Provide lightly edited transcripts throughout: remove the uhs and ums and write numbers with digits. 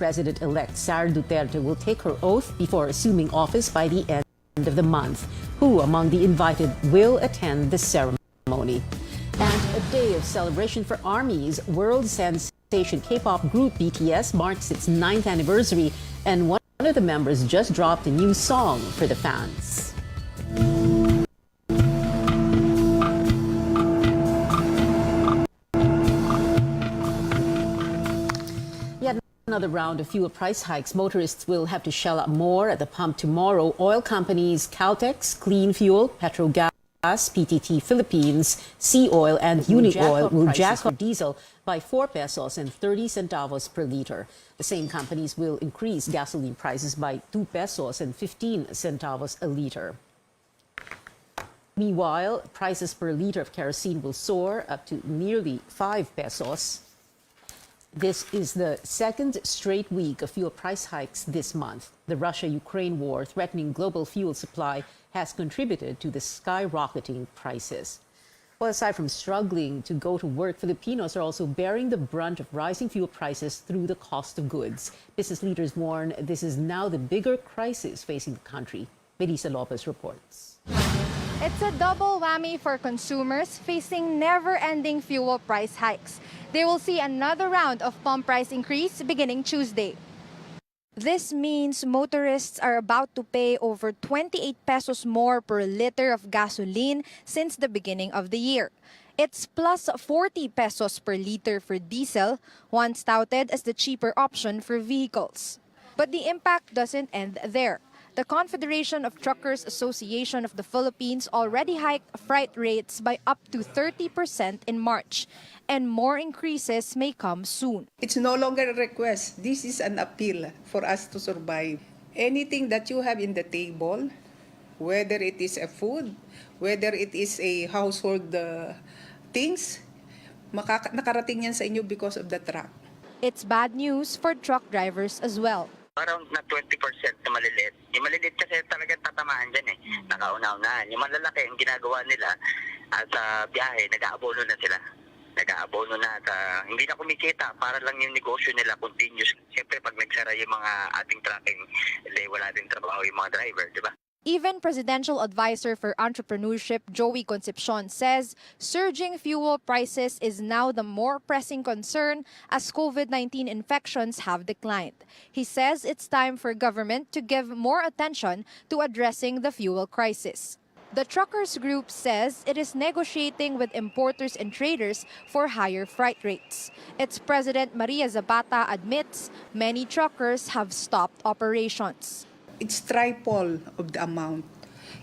President-elect Sara Duterte will take her oath before assuming office by the end of the month. Who among the invited will attend the ceremony? And a day of celebration for ARMY's world sensation K-pop group BTS marks its 9th anniversary, and one of the members just dropped a new song for the fans. Another round of fuel price hikes. Motorists will have to shell out more at the pump tomorrow. Oil companies Caltex, Clean Fuel, Petrogas, PTT Philippines, Sea Oil, and Unioil will jack up diesel by 4 pesos and 30 centavos per liter. The same companies will increase gasoline prices by 2 pesos and 15 centavos a liter. Meanwhile, prices per liter of kerosene will soar up to nearly 5 pesos. This is the second straight week of fuel price hikes this month. The Russia-Ukraine war threatening global fuel supply has contributed to the skyrocketing prices. Well, aside from struggling to go to work, Filipinos are also bearing the brunt of rising fuel prices through the cost of goods. Business leaders warn this is now the bigger crisis facing the country. Melissa Lopez reports. It's a double whammy for consumers facing never-ending fuel price hikes. They will see another round of pump price increase beginning Tuesday. This means motorists are about to pay over 28 pesos more per liter of gasoline since the beginning of the year. It's plus 40 pesos per liter for diesel, once touted as the cheaper option for vehicles. But the impact doesn't end there. The Confederation of Truckers Association of the Philippines already hiked freight rates by up to 30% in March, and more increases may come soon. It's no longer a request. This is an appeal for us to survive. Anything that you have in the table, whether it is a food, whether it is a household things, nakarating yan sa inyo because of the truck. It's bad news for truck drivers as well. Around na 20% na maliliit. Yung maliliit kasi talagang tatamaan dyan eh. Nakauna-unahan. Yung malalaki, ang ginagawa nila sa biyahe, nag-aabono na sila. Nag-aabono na at hindi na kumikita para lang yung negosyo nila continuous. Siyempre, pag nagsara yung mga ating trucking, wala din trabaho yung mga driver, di ba? Even Presidential Advisor for Entrepreneurship Joey Concepcion says surging fuel prices is now the more pressing concern as COVID-19 infections have declined. He says it's time for government to give more attention to addressing the fuel crisis. The truckers group says it is negotiating with importers and traders for higher freight rates. Its president Maria Zapata admits many truckers have stopped operations. It's triple of the amount.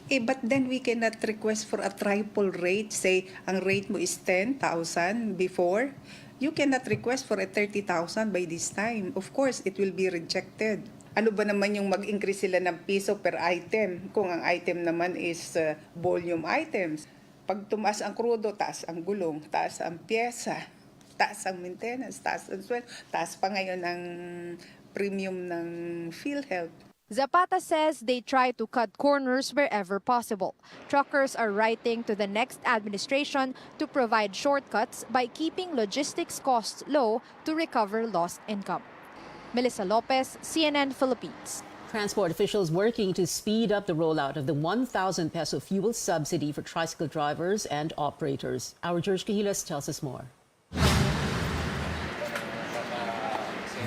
But then we cannot request for a triple rate. Say, ang rate mo is 10,000 before. You cannot request for a 30,000 by this time. Of course, it will be rejected. Ano ba naman yung mag-increase sila ng piso per item kung ang item naman is volume items? Pag tumaas ang krudo, taas ang gulong, taas ang pyesa, taas ang maintenance, taas ang sweldo, taas pa ngayon ang premium ng PhilHealth. Zapata says they try to cut corners wherever possible. Truckers are writing to the next administration to provide shortcuts by keeping logistics costs low to recover lost income. Melissa Lopez, CNN Philippines. Transport officials working to speed up the rollout of the 1,000 peso fuel subsidy for tricycle drivers and operators. Our George Cahilas tells us more.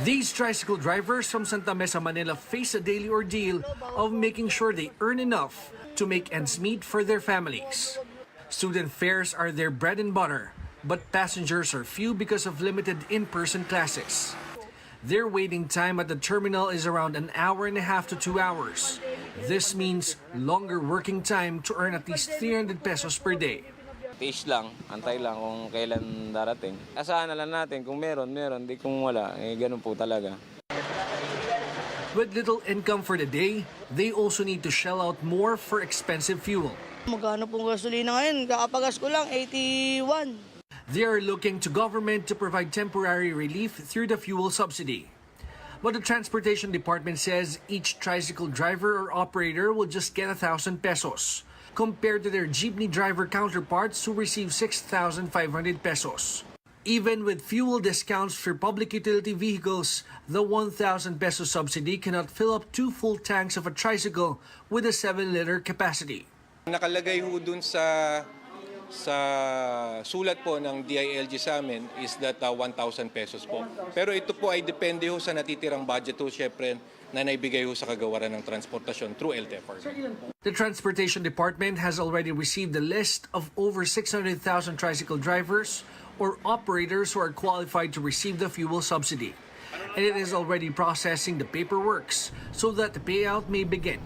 These tricycle drivers from Santa Mesa, Manila face a daily ordeal of making sure they earn enough to make ends meet for their families. Student fares are their bread and butter, but passengers are few because of limited in-person classes. Their waiting time at the terminal is around an hour and a half to 2 hours. This means longer working time to earn at least 300 pesos per day. Tiis lang, antay lang kung kailan darating. Asahan na lang natin kung meron, di kung wala, ganun po talaga. With little income for the day, they also need to shell out more for expensive fuel. Magkano pong gasolina ngayon? Kakapagas ko lang, 81. They are looking to government to provide temporary relief through the fuel subsidy. But the Transportation Department says each tricycle driver or operator will just get 1,000 pesos. Compared to their jeepney driver counterparts who receive 6,500 pesos. Even with fuel discounts for public utility vehicles, the 1,000 peso subsidy cannot fill up 2 full tanks of a tricycle with a 7-liter capacity. Nakalagay ho dun sa sulat po ng DILG sa amin is that 1,000 pesos po. Pero ito po ay depende ho sa natitirang budget ho, syempre, na naibigay ho sa kagawaran ng transportasyon through LTFRB. The Transportation Department has already received a list of over 600,000 tricycle drivers or operators who are qualified to receive the fuel subsidy. And it is already processing the paperwork so that the payout may begin.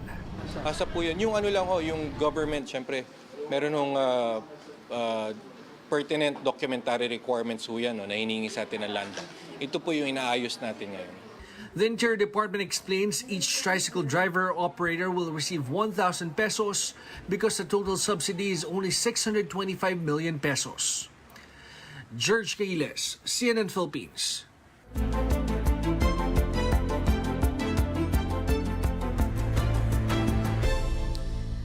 Asa po yun. Yung ano lang ho, yung government, syempre, meron hong pertinent documentary requirements ho yan, no, na hiningi sa atin ng landa. Ito po yung inaayos natin ngayon. The Interior Department explains each tricycle driver or operator will receive 1,000 pesos because the total subsidy is only 625 million pesos. George Cailes, CNN Philippines.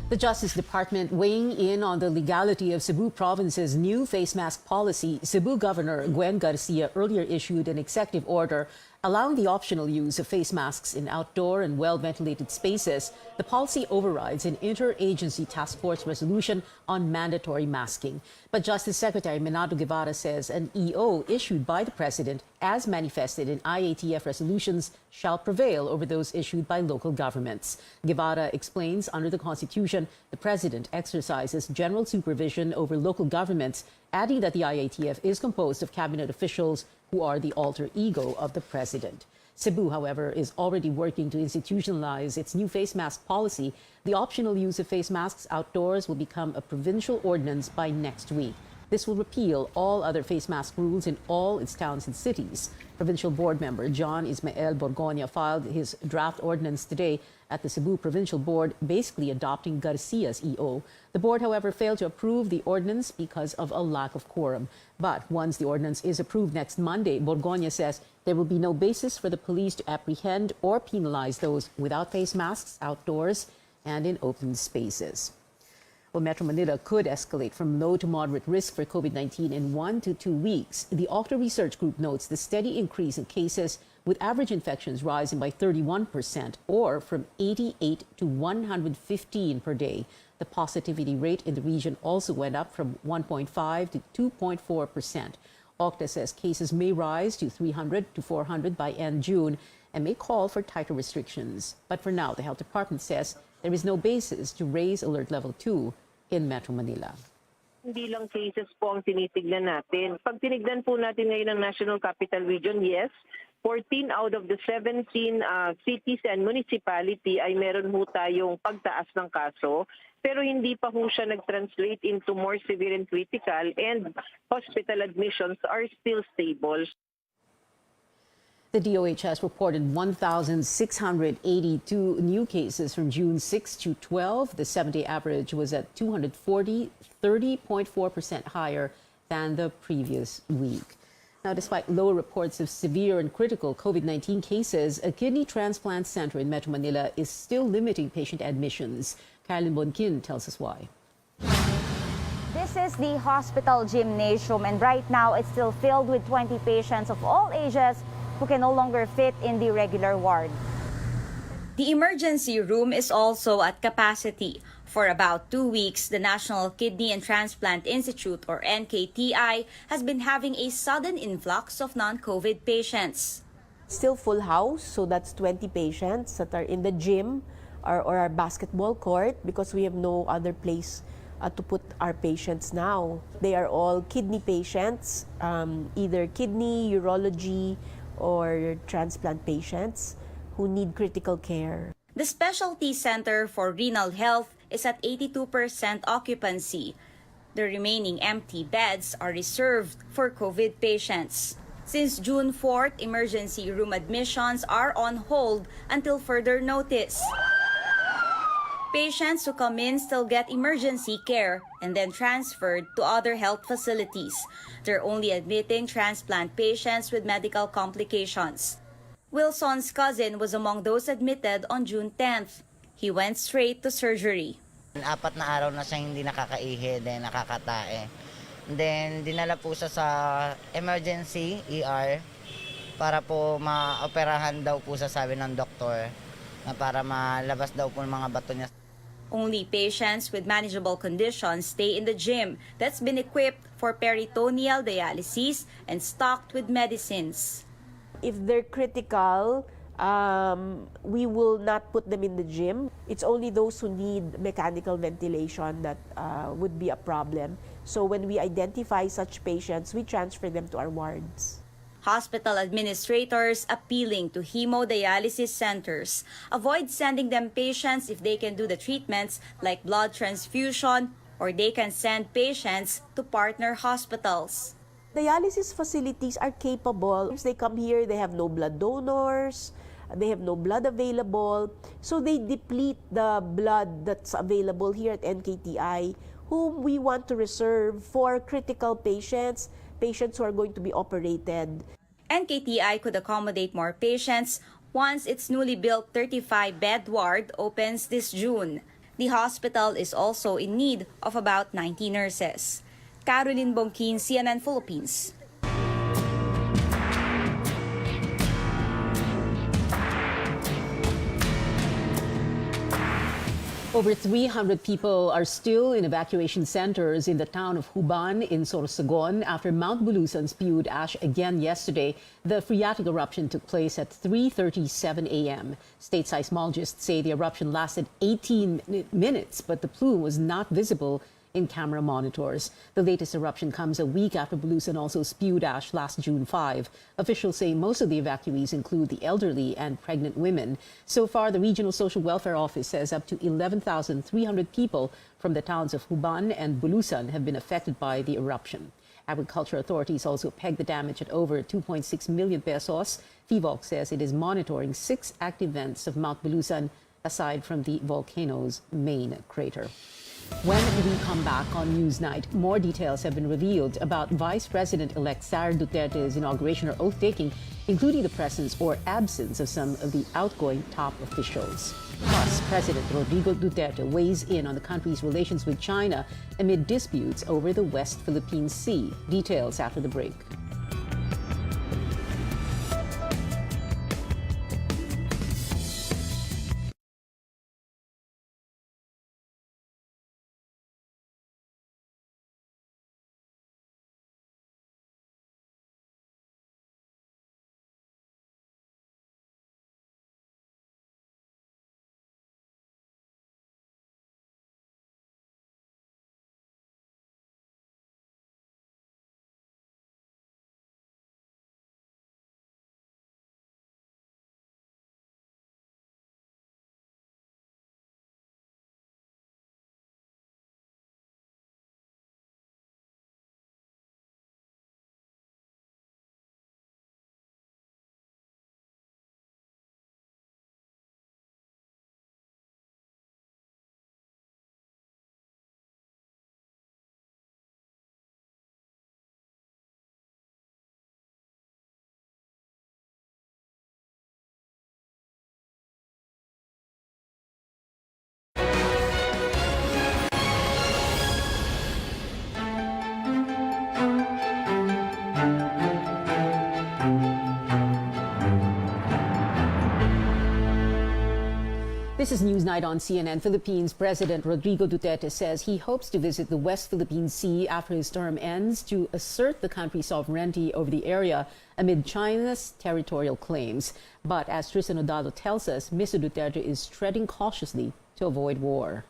The Justice Department weighing in on the legality of Cebu Province's new face mask policy. Cebu Governor Gwen Garcia earlier issued an executive order allowing the optional use of face masks in outdoor and well-ventilated spaces. The policy overrides an interagency task force resolution on mandatory masking. But Justice Secretary Menado Guevara says an EO issued by the President, as manifested in IATF resolutions, shall prevail over those issued by local governments. Guevara explains under the Constitution, the President exercises general supervision over local governments, adding that the IATF is composed of cabinet officials who are the alter ego of the President. Cebu, however, is already working to institutionalize its new face mask policy. The optional use of face masks outdoors will become a provincial ordinance by next week. This will repeal all other face mask rules in all its towns and cities. Provincial Board member John Ismael Borgoña filed his draft ordinance today at the Cebu Provincial Board, basically adopting Garcia's EO. The board, however, failed to approve the ordinance because of a lack of quorum. But once the ordinance is approved next Monday, Borgoña says there will be no basis for the police to apprehend or penalize those without face masks outdoors and in open spaces. Well, Metro Manila could escalate from low to moderate risk for COVID-19 in 1 to 2 weeks. The Octa Research Group notes the steady increase in cases, with average infections rising by 31% or from 88 to 115 per day. The positivity rate in the region also went up from 1.5 to 2.4%. Octa says cases may rise to 300 to 400 by end June and may call for tighter restrictions. But for now, the Health Department says there is no basis to raise Alert Level 2 in Metro Manila. Hindi lang cases po ang tinitignan natin. Pag tinignan po natin ngayon ang National Capital Region, yes, 14 out of the 17 cities and municipality ay meron ho tayong pagtaas ng kaso. Pero hindi pa ho siya nag-translate into more severe and critical, and hospital admissions are still stable. The DOH has reported 1,682 new cases from June 6 to 12. The 7-day average was at 240, 30.4% higher than the previous week. Now, despite lower reports of severe and critical COVID-19 cases, a kidney transplant center in Metro Manila is still limiting patient admissions. Carolyn Bonkin tells us why. This is the hospital gymnasium, and right now it's still filled with 20 patients of all ages who can no longer fit in the regular ward. The emergency room is also at capacity. For about 2 weeks, the National Kidney and Transplant Institute, or NKTI, has been having a sudden influx of non-COVID patients. Still full house, so that's 20 patients that are in the gym or our basketball court, because we have no other place to put our patients now. They are all kidney patients, either kidney, urology, or transplant patients who need critical care. The Specialty Center for Renal Health is at 82% occupancy. The remaining empty beds are reserved for COVID patients. Since June 4th, emergency room admissions are on hold until further notice. Patients who come in still get emergency care and then transferred to other health facilities. They're only admitting transplant patients with medical complications. Wilson's cousin was among those admitted on June 10th. He went straight to surgery. 4 na araw na siya hindi nakakaihi, then nakakatae. Then dinala po siya sa emergency ER para po maoperahan daw po sa sabi ng doktor na para malabas daw po ng mga bato niya. Only patients with manageable conditions stay in the gym that's been equipped for peritoneal dialysis and stocked with medicines. If they're critical, we will not put them in the gym. It's only those who need mechanical ventilation that would be a problem. So when we identify such patients, we transfer them to our wards. Hospital administrators appealing to hemodialysis centers. Avoid sending them patients if they can do the treatments like blood transfusion, or they can send patients to partner hospitals. Dialysis facilities are capable. They come here, they have no blood donors, they have no blood available, so they deplete the blood that's available here at NKTI, whom we want to reserve for critical patients, patients who are going to be operated. NKTI could accommodate more patients once its newly built 35-bed ward opens this June. The hospital is also in need of about 90 nurses. Caroline Bongkin, CNN Philippines. Over 300 people are still in evacuation centers in the town of Huban in Sorsogon after Mount Bulusan spewed ash again yesterday. The phreatic eruption took place at 3:37 a.m. State seismologists say the eruption lasted 18 minutes, but the plume was not visible in camera monitors. The latest eruption comes a week after Bulusan also spewed ash last June 5. Officials say most of the evacuees include the elderly and pregnant women. So far, the Regional Social Welfare Office says up to 11,300 people from the towns of Huban and Bulusan have been affected by the eruption. Agriculture authorities also pegged the damage at over 2.6 million pesos. FIVOC says it is monitoring 6 active vents of Mount Bulusan aside from the volcano's main crater. When we come back on Newsnight, more details have been revealed about Vice President-elect Sara Duterte's inauguration or oath-taking, including the presence or absence of some of the outgoing top officials. Plus, President Rodrigo Duterte weighs in on the country's relations with China amid disputes over the West Philippine Sea. Details after the break. This is Newsnight on CNN Philippines. President Rodrigo Duterte says he hopes to visit the West Philippine Sea after his term ends to assert the country's sovereignty over the area amid China's territorial claims. But as Tristan Odalo tells us, Mr. Duterte is treading cautiously to avoid war.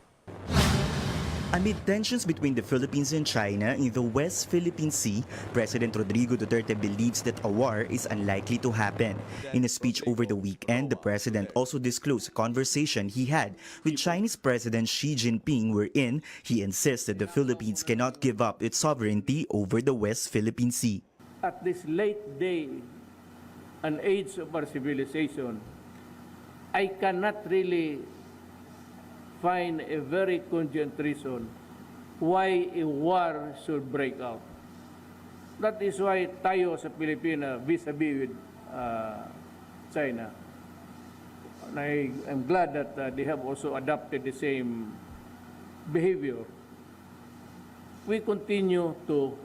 Amid tensions between the Philippines and China in the West Philippine Sea, President Rodrigo Duterte believes that a war is unlikely to happen. In a speech over the weekend, the president also disclosed a conversation he had with Chinese President Xi Jinping wherein he insists that the Philippines cannot give up its sovereignty over the West Philippine Sea. At this late day and age of our civilization, I cannot really find a very cogent reason why a war should break out. That is why tayo sa Pilipinas vis-a-vis with China. And I am glad that they have also adopted the same behavior. we continue to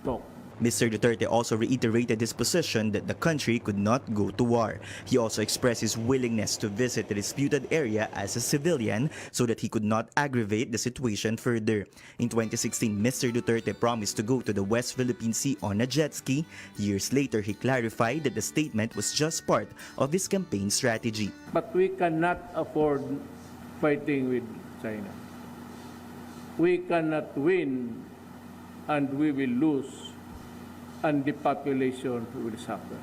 talk. Mr. Duterte also reiterated his position that the country could not go to war. He also expressed his willingness to visit the disputed area as a civilian so that he could not aggravate the situation further. In 2016, Mr. Duterte promised to go to the West Philippine Sea on a jet ski. Years later, he clarified that the statement was just part of his campaign strategy. But we cannot afford fighting with China. We cannot win and we will lose, and the population will suffer.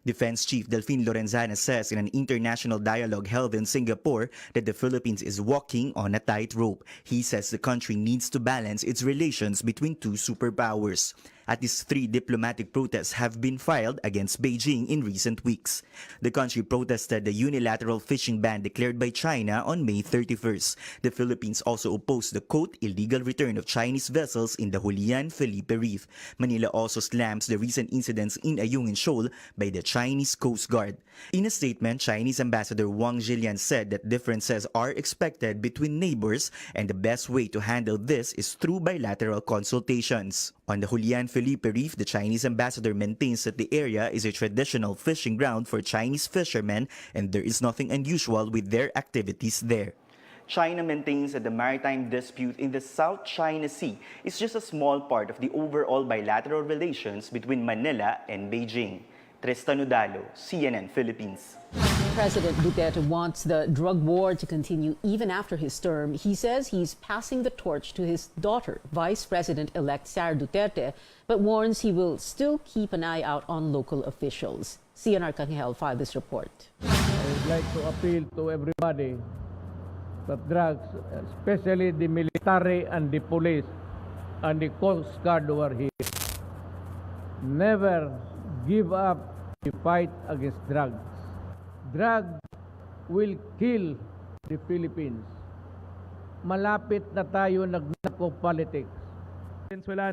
Defense Chief Delfin Lorenzana says in an international dialogue held in Singapore that the Philippines is walking on a tightrope. He says the country needs to balance its relations between two superpowers. At least 3 diplomatic protests have been filed against Beijing in recent weeks. The country protested the unilateral fishing ban declared by China on May 31st. The Philippines also opposed the quote illegal return of Chinese vessels in the Julian Felipe Reef. Manila also slams the recent incidents in Ayungin Shoal by the Chinese Coast Guard. In a statement, Chinese Ambassador Wang Zhilian said that differences are expected between neighbors and the best way to handle this is through bilateral consultations. On the Julian Felipe Reef, the Chinese ambassador maintains that the area is a traditional fishing ground for Chinese fishermen and there is nothing unusual with their activities there. China maintains that the maritime dispute in the South China Sea is just a small part of the overall bilateral relations between Manila and Beijing. Tristan Udalo, CNN Philippines. President Duterte wants the drug war to continue even after his term. He says he's passing the torch to his daughter, Vice President-elect Sara Duterte, but warns he will still keep an eye out on local officials. Cian Arcangel filed this report. I would like to appeal to everybody that drugs, especially the military and the police and the Coast Guard who are here, never give up the fight against drugs. Drugs will kill the Philippines. Malapit na tayo nag-narco-politics.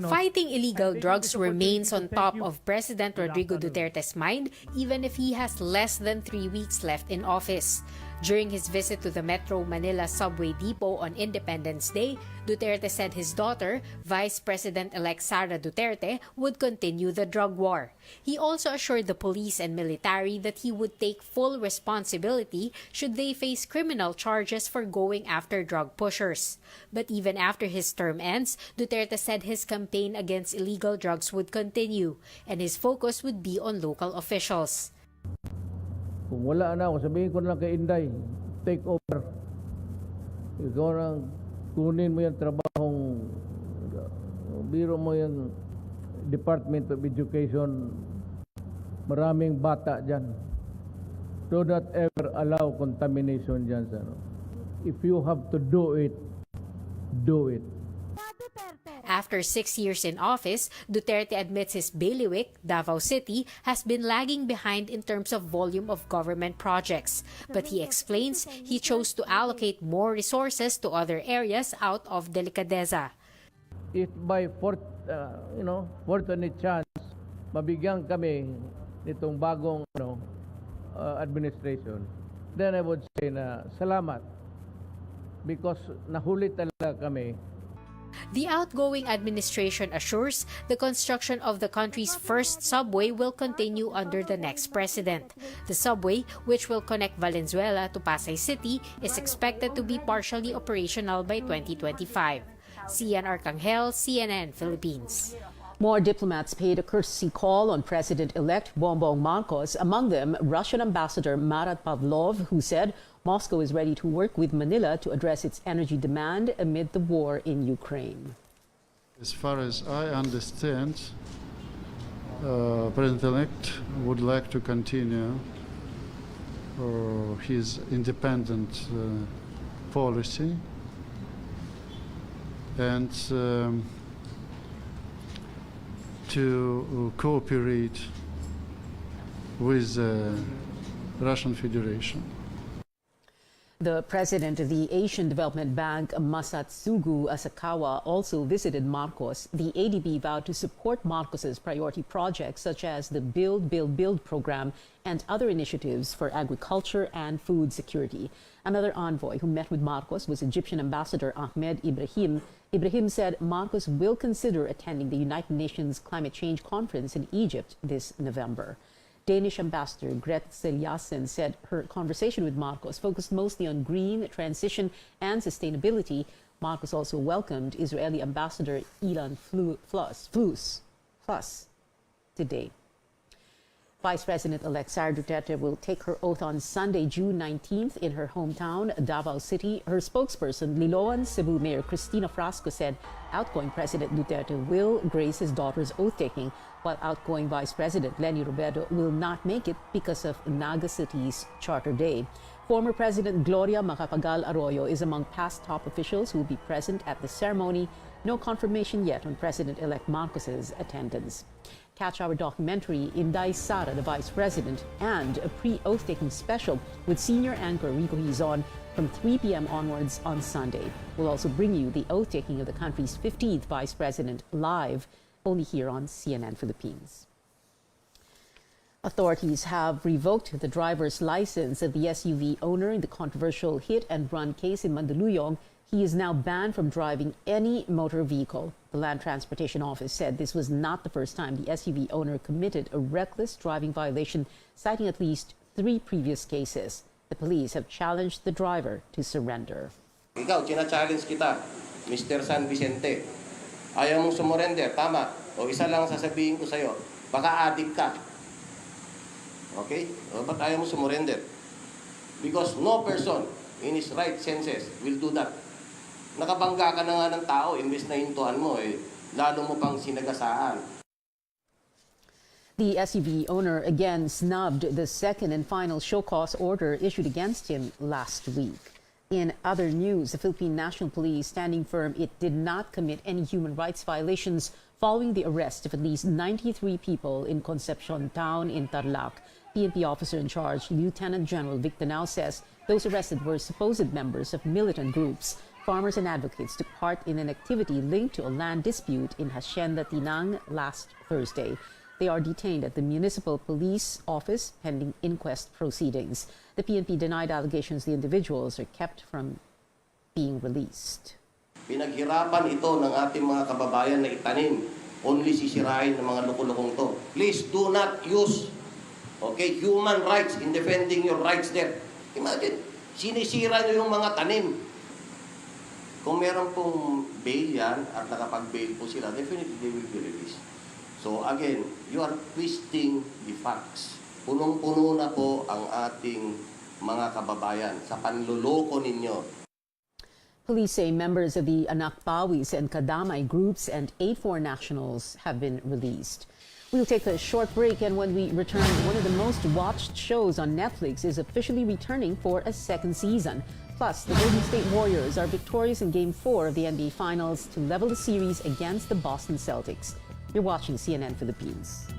Fighting illegal drugs remains on top of President Rodrigo Duterte's mind, even if he has less than 3 weeks left in office. During his visit to the Metro Manila subway depot on Independence Day, Duterte said his daughter, Vice President-elect Sara Duterte, would continue the drug war. He also assured the police and military that he would take full responsibility should they face criminal charges for going after drug pushers. But even after his term ends, Duterte said his campaign against illegal drugs would continue, and his focus would be on local officials. Kung wala na ako, sabihin ko na lang kay Inday, take over. Ikaw nang kunin mo yung trabahong, biro mo yung Department of Education, maraming bata dyan. Do not ever allow contamination dyan. If you have to do it, do it. After 6 years in office, Duterte admits his bailiwick, Davao City, has been lagging behind in terms of volume of government projects. But he explains he chose to allocate more resources to other areas out of delicadeza. If by fortunate chance, mabigyan kami nitong bagong administration, then I would say na salamat because nahuli talaga kami. The outgoing administration assures the construction of the country's first subway will continue under the next president. The subway, which will connect Valenzuela to Pasay City, is expected to be partially operational by 2025. Cian Arcangel, CNN Philippines. More diplomats paid a courtesy call on President-elect Bongbong Marcos, among them Russian Ambassador Marat Pavlov, who said Moscow is ready to work with Manila to address its energy demand amid the war in Ukraine. As far as I understand, President-elect would like to continue his independent policy and to cooperate with the Russian Federation. The president of the Asian Development Bank, Masatsugu Asakawa, also visited Marcos. The ADB vowed to support Marcos's priority projects such as the Build program and other initiatives for agriculture and food security. Another envoy who met with Marcos was Egyptian Ambassador Ahmed Ibrahim. Ibrahim said Marcos will consider attending the United Nations Climate Change Conference in Egypt this November. Danish Ambassador Grete Eliassen said her conversation with Marcos focused mostly on green transition and sustainability. Marcos also welcomed Israeli Ambassador Ilan Flus today. Vice President-elect Sara Duterte will take her oath on Sunday, June 19th in her hometown, Davao City. Her spokesperson, Liloan Cebu Mayor Cristina Frasco, said outgoing President Duterte will grace his daughter's oath-taking, while outgoing Vice President Leni Robredo will not make it because of Naga City's Charter Day. Former President Gloria Macapagal Arroyo is among past top officials who will be present at the ceremony. No confirmation yet on President-elect Marcos's attendance. Catch our documentary Inday Sara, the Vice President, and a pre-oath-taking special with senior anchor Rico Hizon from 3 p.m. onwards on Sunday. We'll also bring you the oath-taking of the country's 15th Vice President live, only here on CNN Philippines. Authorities have revoked the driver's license of the SUV owner in the controversial hit-and-run case in Mandaluyong. He is now banned from driving any motor vehicle. The Land Transportation Office said this was not the first time the SUV owner committed a reckless driving violation, citing at least 3 previous cases. The police have challenged the driver to surrender. Ikaw, china-challenge kita, Mr. San Vicente. Ayaw mong sumurrender, tama. O isa lang sasabihin ko sa'yo, baka addict ka. Okay? O ba't ayaw mong sumurrender? Because no person in his right senses will do that. Nakabangga ka na nga ng tao, imbes na hintuan mo, lalo mo pang sinagasaan. The SUV owner again snubbed the second and final show cause order issued against him last week. In other news, the Philippine National Police standing firm it did not commit any human rights violations following the arrest of at least 93 people in Concepcion Town in Tarlac. PNP officer in charge, Lieutenant General Victor Nao, says those arrested were supposed members of militant groups. Farmers and advocates took part in an activity linked to a land dispute in Hacienda Tinang last Thursday. They are detained at the Municipal Police Office pending inquest proceedings. The PNP denied allegations the individuals are kept from being released. Pinaghirapan ito ng ating mga kababayan na itanim. Only sisirain ng mga lukulukong to. Please do not use human rights in defending your rights there. Imagine, sinisira nyo yung mga tanim. Kung meron pong bail yan at nakapag-bail po sila, definitely they will be released. So again, you are twisting the facts. Punong-puno na po ang ating mga kababayan sa panluloko ninyo. Police say members of the Anak Pawis and Kadamay groups and 8 foreign nationals have been released. We'll take a short break, and when we return, one of the most watched shows on Netflix is officially returning for a second season. Plus, the Golden State Warriors are victorious in Game 4 of the NBA Finals to level the series against the Boston Celtics. You're watching CNN Philippines.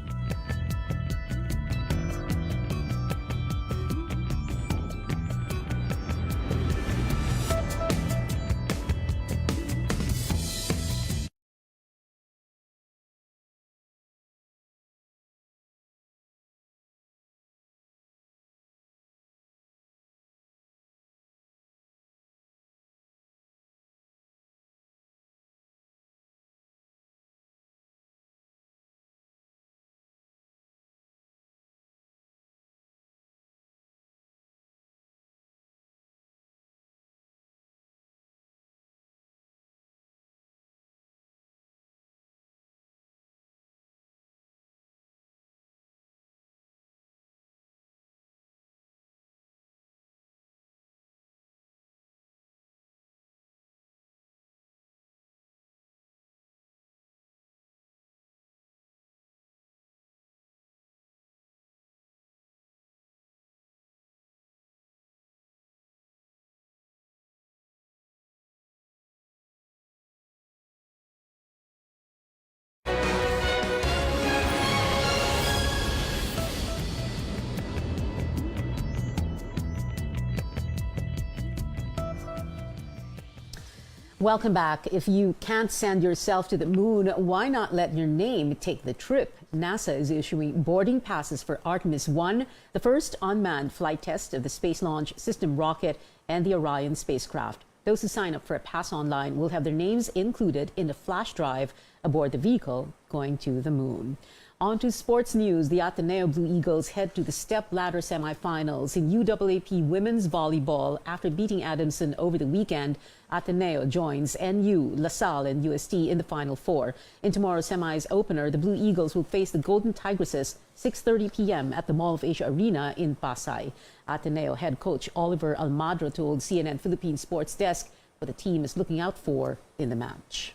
Welcome back. If you can't send yourself to the moon, why not let your name take the trip? NASA is issuing boarding passes for Artemis 1, the first unmanned flight test of the Space Launch System rocket and the Orion spacecraft. Those who sign up for a pass online will have their names included in the flash drive aboard the vehicle going to the moon. On to sports news. The Ateneo Blue Eagles head to the step ladder semifinals in UAAP women's volleyball after beating Adamson over the weekend. Ateneo joins NU, LaSalle, and UST in the Final Four. In tomorrow's semis opener, the Blue Eagles will face the Golden Tigresses 6:30 p.m. at the Mall of Asia Arena in Pasay. Ateneo head coach Oliver Almadro told CNN Philippine Sports Desk what the team is looking out for in the match.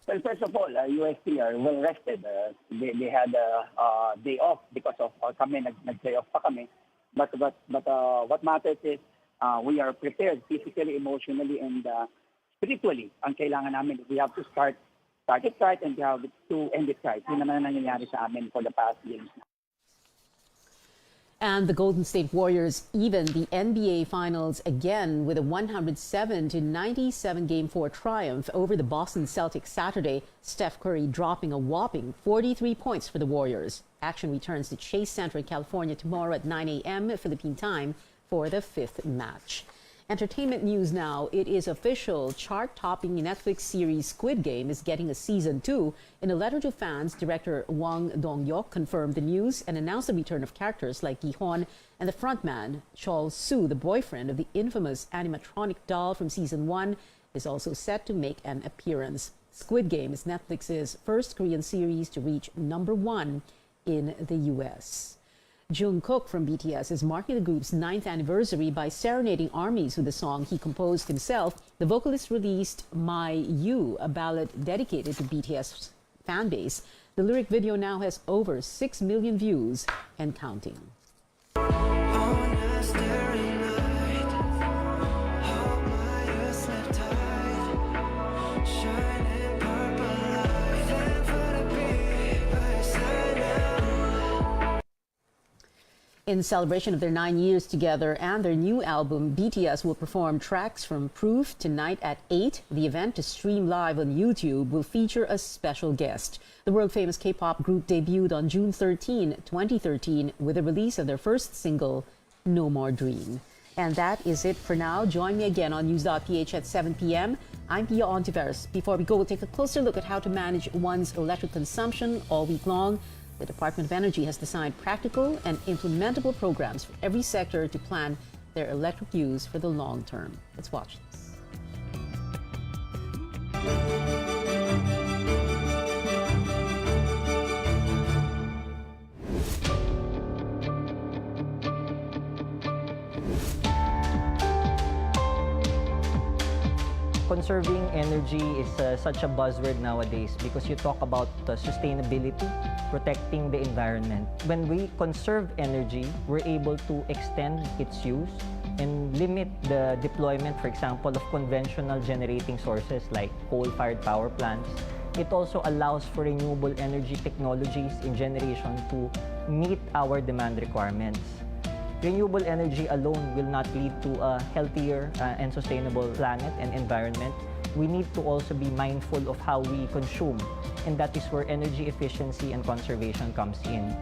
Well, first of all, UST are well rested. They had a day off because of kami nag-day off pa kami. But what matters is we are prepared physically, emotionally, and spiritually. Ang kailangan namin, we have to start it right and we have to end it right. Yun naman ang nangyayari sa amin for the past games. And the Golden State Warriors even the NBA Finals again with a 107-97 Game 4 triumph over the Boston Celtics Saturday. Steph Curry dropping a whopping 43 points for the Warriors. Action returns to Chase Center in California tomorrow at 9 a.m. Philippine time for the fifth match. Entertainment news now. It is official. Chart-topping Netflix series Squid Game is getting a season 2. In a letter to fans, director Wang Dong-hyuk confirmed the news and announced the return of characters like Gi-hon and the frontman, Chol Soo, the boyfriend of the infamous animatronic doll from season 1, is also set to make an appearance. Squid Game is Netflix's first Korean series to reach #1 in the U.S. Jungkook from BTS is marking the group's 9th anniversary by serenading armies with a song he composed himself. The vocalist released My You, a ballad dedicated to BTS fan base. The lyric video now has over 6 million views and counting. In celebration of their 9 years together and their new album, BTS will perform tracks from Proof tonight at 8. The event, to stream live on YouTube, will feature a special guest. The world-famous K-pop group debuted on June 13, 2013, with the release of their first single, No More Dream. And that is it for now. Join me again on News.ph at 7 p.m. I'm Pia Ontiveros. Before we go, we'll take a closer look at how to manage one's electric consumption all week long. The Department of Energy has designed practical and implementable programs for every sector to plan their electric use for the long term. Let's watch this. Conserving energy is such a buzzword nowadays because you talk about sustainability, protecting the environment. When we conserve energy, we're able to extend its use and limit the deployment, for example, of conventional generating sources like coal-fired power plants. It also allows for renewable energy technologies in generation to meet our demand requirements. Renewable energy alone will not lead to a healthier and sustainable planet and environment. We need to also be mindful of how we consume, and that is where energy efficiency and conservation comes in.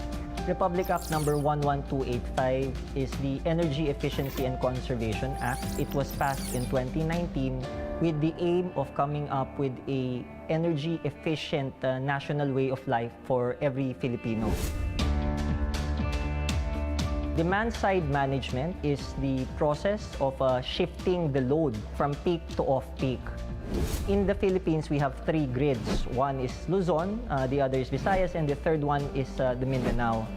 Republic Act number 11285 is the Energy Efficiency and Conservation Act. It was passed in 2019 with the aim of coming up with a energy efficient national way of life for every Filipino. Demand-side management is the process of shifting the load from peak to off-peak. In the Philippines, we have 3 grids. One is Luzon, the other is Visayas, and the third one is the Mindanao.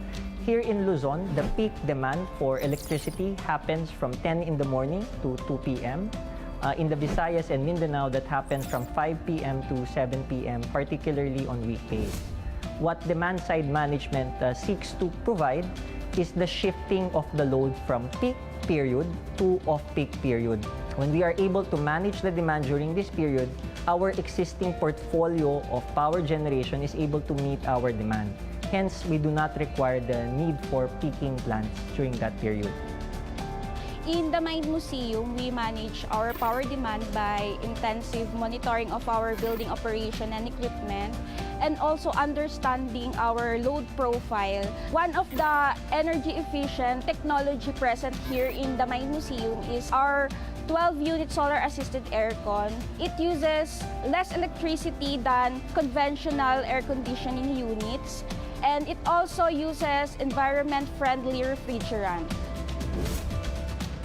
Here in Luzon, the peak demand for electricity happens from 10 in the morning to 2 p.m. In the Visayas and Mindanao, that happens from 5 p.m. to 7 p.m., particularly on weekdays. What demand-side management seeks to provide is the shifting of the load from peak period to off-peak period. When we are able to manage the demand during this period, our existing portfolio of power generation is able to meet our demand. Hence, we do not require the need for peaking plants during that period. In the Mind Museum, we manage our power demand by intensive monitoring of our building operation and equipment, and also understanding our load profile. One of the energy-efficient technology present here in the Mind Museum is our 12-unit solar-assisted aircon. It uses less electricity than conventional air conditioning units, and it also uses environment-friendly refrigerant.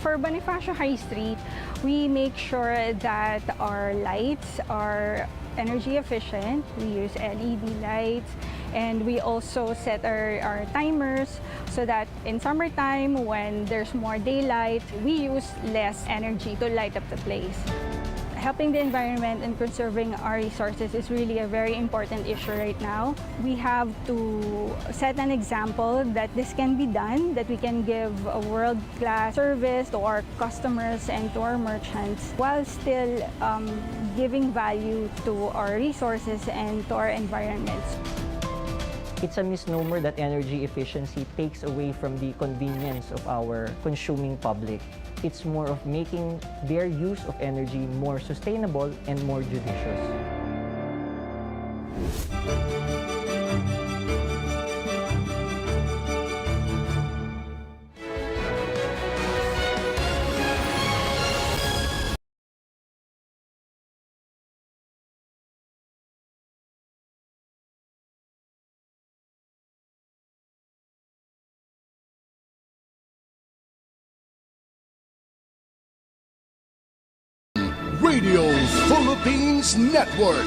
For Bonifacio High Street, we make sure that our lights are energy efficient. We use LED lights, and we also set our timers so that in summertime, when there's more daylight, we use less energy to light up the place. Helping the environment and conserving our resources is really a very important issue right now. We have to set an example that this can be done, that we can give a world-class service to our customers and to our merchants while still giving value to our resources and to our environments. It's a misnomer that energy efficiency takes away from the convenience of our consuming public. It's more of making their use of energy more sustainable and more judicious. Radio Philippines Network,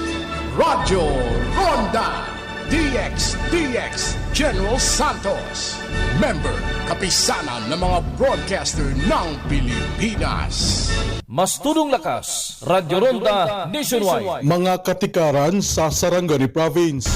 Radyo Ronda, DX General Santos, member kapisanan ng mga broadcaster ng Pilipinas. Mas tudong lakas, Radyo Ronda Nationwide. Mga katikaran sa Sarangani Province.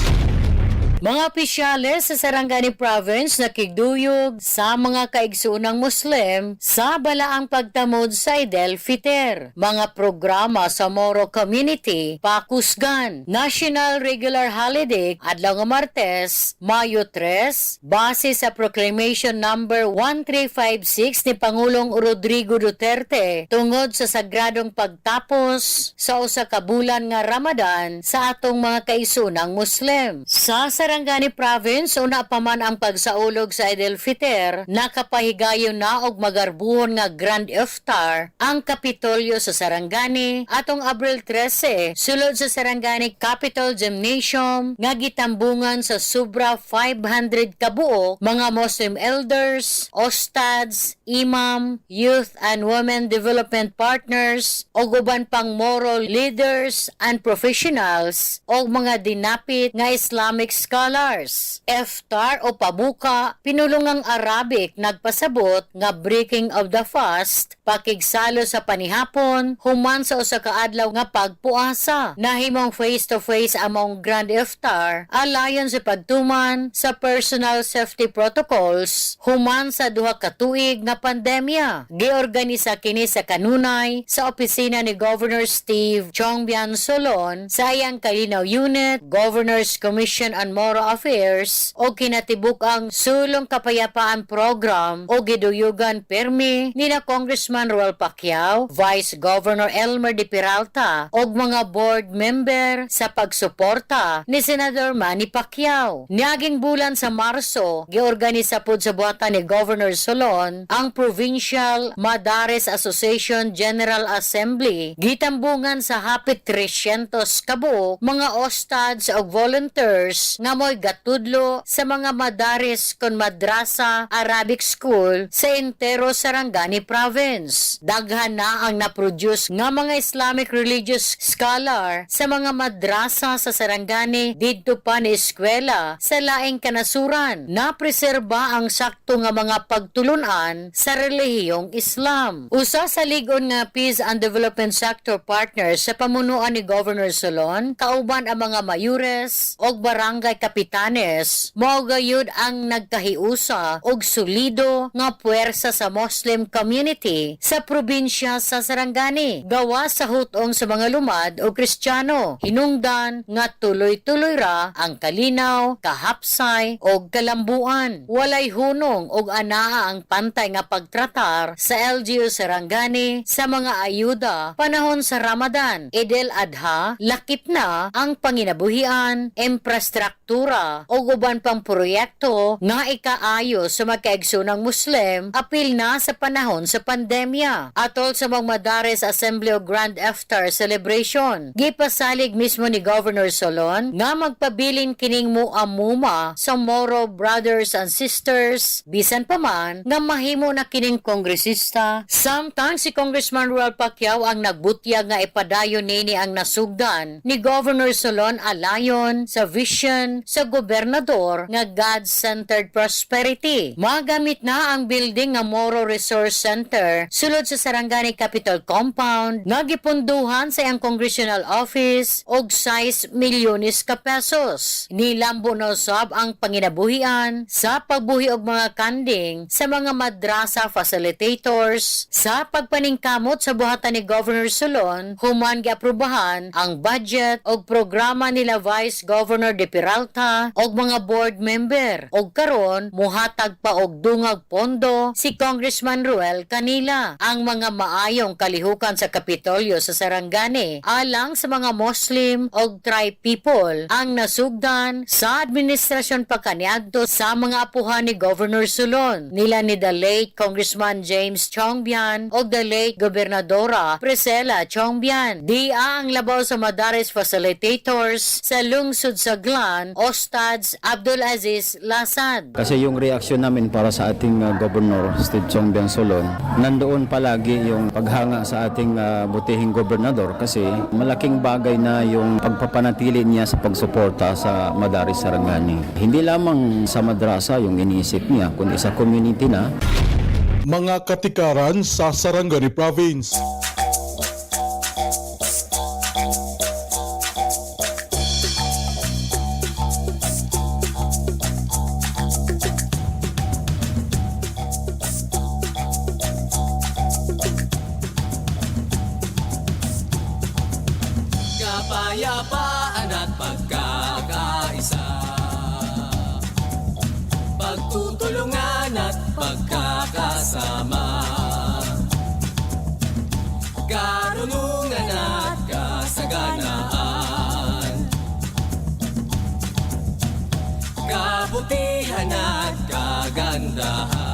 Mga opisyales sa Sarangani Province nakigduyog sa mga kaigsuunang Muslim sa balaang pagtamod sa Eid al-Fitr. Mga programa sa Moro Community, pakusgan, National Regular Holiday, adlaw nga Martes, Mayo 3, base sa Proclamation Number 1356 ni Pangulong Rodrigo Duterte tungod sa sagradong pagtapos sa usa ka bulan nga Ramadan sa atong mga kaigsuunang Muslim. Sa Sarangani Province, una pa man ang pagsaulog sa Eid al-Fitr, nakapahigayon na og magarbuhon nga Grand Iftar ang Kapitolyo sa Sarangani atong Abril 13, sulod sa Sarangani Capitol Gymnasium nga gitambungan sa sobra 500 kabuok mga Muslim elders, ostads, imam, youth and women development partners o uban pang moral leaders and professionals o mga dinapit nga Islamic scholars. Iftar o pabuka, pinulungang Arabic nagpasabot nga breaking of the fast, pakigsalo sa panihapon, human sa usa ka adlaw nga pagpuasa. Nahimong face-to-face among Grand Iftar, alayon sa pagtuman sa personal safety protocols, human sa duha ka tuig nga pandemya. Giorganisa kini sa kanunay sa opisina ni Governor Steve Chongbian Solon sa iyang Kalinaw Unit, Governor's Commission on Moral Affairs o kinatibuk ang Sulong Kapayapaan Program o giduyugan permi nina Congressman Roel Pacquiao, Vice Governor Elmer de Peralta o mga board member sa pagsuporta ni Senador Manny Pacquiao. Niaging bulan sa Marso, giorganisa pod sa buhatan ni Governor Solon ang Provincial Madares Association General Assembly, gitambungan sa hapit 300 kabuok mga ostads o volunteers nga mo'y gatudlo sa mga madaris kon madrasa Arabic School sa entero Sarangani Province. Daghan na ang naproduce nga mga Islamic religious scholar sa mga madrasa sa Sarangani didto pa ni eskwela sa laing kanasuran. Napreserba ang sakto nga mga pagtulunan sa relihiyong Islam. Usa sa ligon nga Peace and Development Sector partners sa pamunuan ni Governor Solon, kauban ang mga mayures o barangay kapitanes mao gayud ang nagkahiusa og solido nga puwersa sa Muslim community sa probinsya sa Sarangani gawa sa hutong sa mga lumad o Kristiyano. Hinungdan nga tuloy-tuloy ra ang kalinaw, kahapsay o kalambuan. Walay hunong og anaa ang pantay nga pagtratar sa LGU Sarangani sa mga ayuda panahon sa Ramadan, Idil Adha, lakip na ang panginabuhian, infrastruktura o uban pang proyekto nga ikaayo sa magkaigsoonang Muslim apil na sa panahon sa pandemya. Atol sa mga Madares Assembly o Grand Iftar Celebration, gipasalig mismo ni Governor Solon nga magpabilin kining muamuma sa Moro brothers and sisters bisan pa man nga mahimo na kining kongresista. Samtang si Congressman Ruel Pacquiao ang nagbutyag nga ipadayon nini ang nasugdan ni Governor Solon alayon sa vision sa gobernador nga God-centered prosperity. Magamit na ang building nga Moro Resource Center sulod sa Sarangani Capitol Compound nga gipunduhan sa iyang congressional office og 6 milyones ka pesos. Nilambo na usab ang panginabuhian sa pagbuhi og mga kanding sa mga madrasa facilitators sa pagpaningkamot sa buhatan ni Governor Solon human giaprubahan ang budget og programa nila Vice Governor De Peralta og mga board member og karon muhatag pa og dungag pondo si Congressman Ruel kanila. Ang mga maayong kalihukan sa Kapitolyo sa Sarangani alang sa mga Muslim og tribe people ang nasugdan sa administrasyon pa kaniadto sa mga apuhan ni Governor Solon nila ni the late Congressman James Chongbian og the late Gobernadora Priscilla Chongbian. Dia ang labaw sa Madares facilitators sa lungsod sa Glan, Ostads Abdul Aziz Lasad. Kasi yung reaksyon namin para sa ating Governor Steve Chongbian Solon, nandoon palagi yung paghanga sa ating butihing gobernador kasi malaking bagay na yung pagpapanatili niya sa pagsuporta sa Madares Sarangani. Hindi lamang sa madrasa yung iniisip niya, kundi sa community na. Mga katikaran sa Sarangani Province. Kapayapaan at pagkakaisa, pagtutulungan at pagkakasama, karunungan at kasaganaan, kabutihan at kagandahan.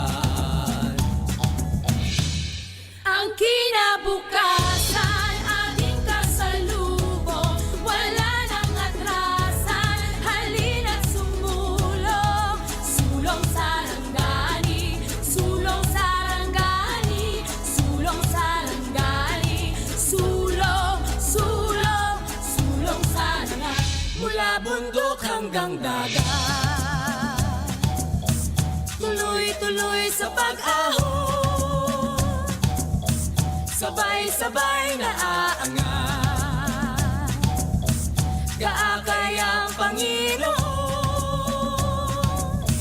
Ang kinabukasan ating kasalubong, wala nang atrasan, halina't sumulong. Sulong Sarangani, sulong Sarangani, sulong Sarangani, sulong, sulong, sulong Sarangani. Mula bundok hanggang dagat, tuloy-tuloy sa pag-ahon, sabay-sabay na aangat, kaakay ang Panginoon.